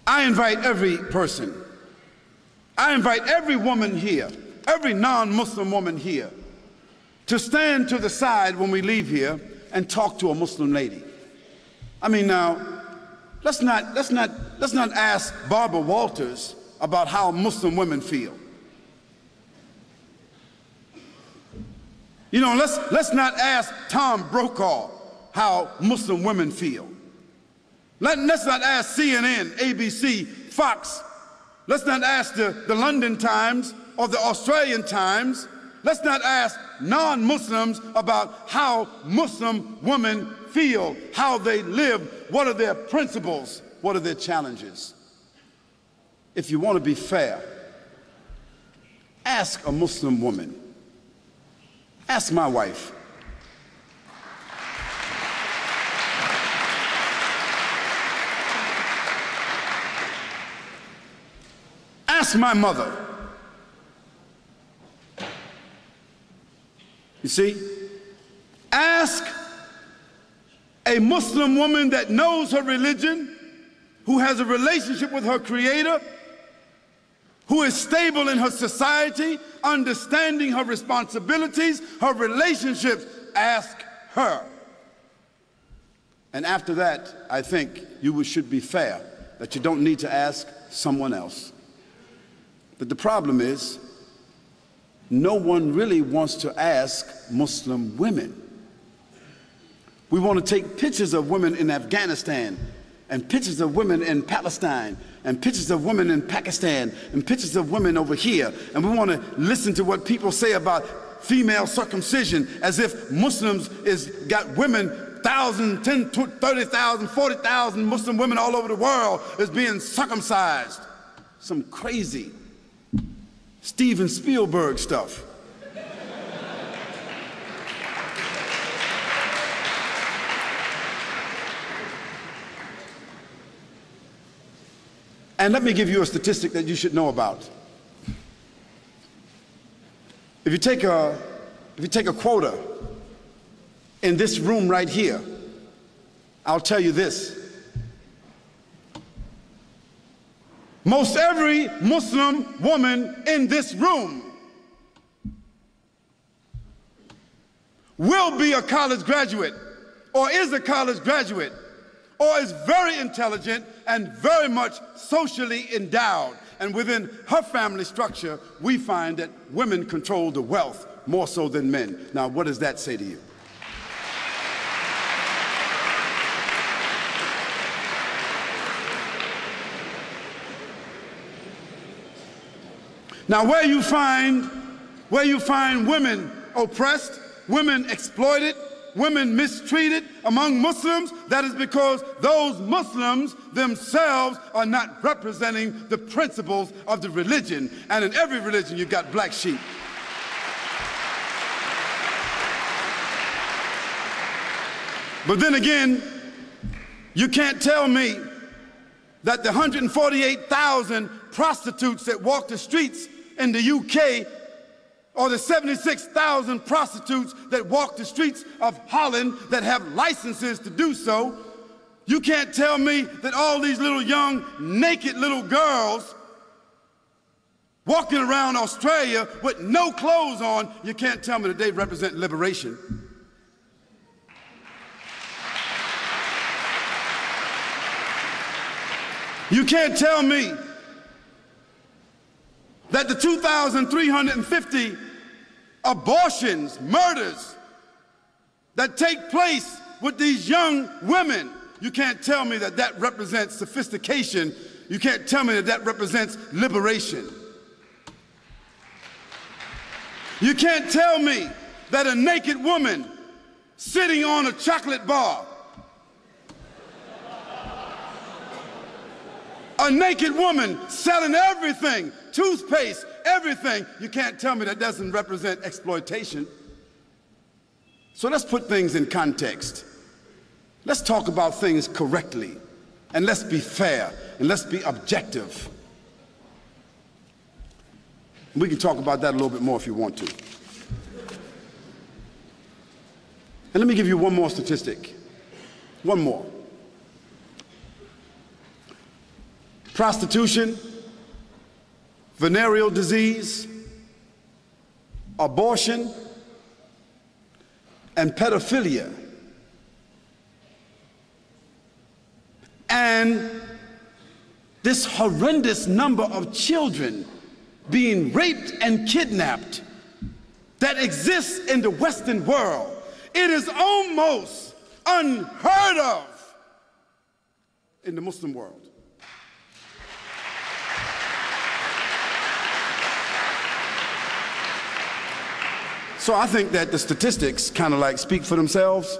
I invite every person, I invite every woman here, every non-Muslim woman here, to stand to the side when we leave here and talk to a Muslim lady. I mean, now, let's not ask Barbara Walters about how Muslim women feel. You know, let's not ask Tom Brokaw how Muslim women feel. Let's not ask CNN, ABC, Fox. Let's not ask the London Times or the Australian Times. Let's not ask non-Muslims about how Muslim women feel, how they live, what are their principles, what are their challenges. If you want to be fair, ask a Muslim woman. Ask my wife. Ask my mother. You see, ask a Muslim woman that knows her religion, who has a relationship with her Creator, who is stable in her society, understanding her responsibilities, her relationships. Ask her. And after that, I think you should be fair, that you don't need to ask someone else. But the problem is, no one really wants to ask Muslim women. We want to take pictures of women in Afghanistan, and pictures of women in Palestine, and pictures of women in Pakistan, and pictures of women over here, and we want to listen to what people say about female circumcision as if Muslims got women, 1,000, 10, 30,000, 40,000 Muslim women all over the world is being circumcised. Some crazy Steven Spielberg stuff. And let me give you a statistic that you should know about. If you take a quota in this room right here, I'll tell you this. Most every Muslim woman in this room will be a college graduate, or is a college graduate, or is very intelligent and very much socially endowed. And within her family structure, we find that women control the wealth more so than men. Now, what does that say to you? Now, where you find women oppressed, women exploited, women mistreated among Muslims, that is because those Muslims themselves are not representing the principles of the religion. And in every religion, you've got black sheep. But then again, you can't tell me that the 148,000 prostitutes that walk the streets in the UK, or the 76,000 prostitutes that walk the streets of Holland that have licenses to do so, you can't tell me that all these little young, naked little girls walking around Australia with no clothes on, you can't tell me that they represent liberation. You can't tell me that the 2,350 abortions, murders that take place with these young women, you can't tell me that that represents sophistication. You can't tell me that that represents liberation. You can't tell me that a naked woman sitting on a chocolate bar, a naked woman selling everything, toothpaste, everything, you can't tell me that doesn't represent exploitation. So let's put things in context. Let's talk about things correctly, and let's be fair, and let's be objective. We can talk about that a little bit more if you want to. And let me give you one more statistic. One more. prostitution, venereal disease, abortion, and pedophilia. And this horrendous number of children being raped and kidnapped that exists in the Western world. It is almost unheard of in the Muslim world. So I think that the statistics kind of like speak for themselves.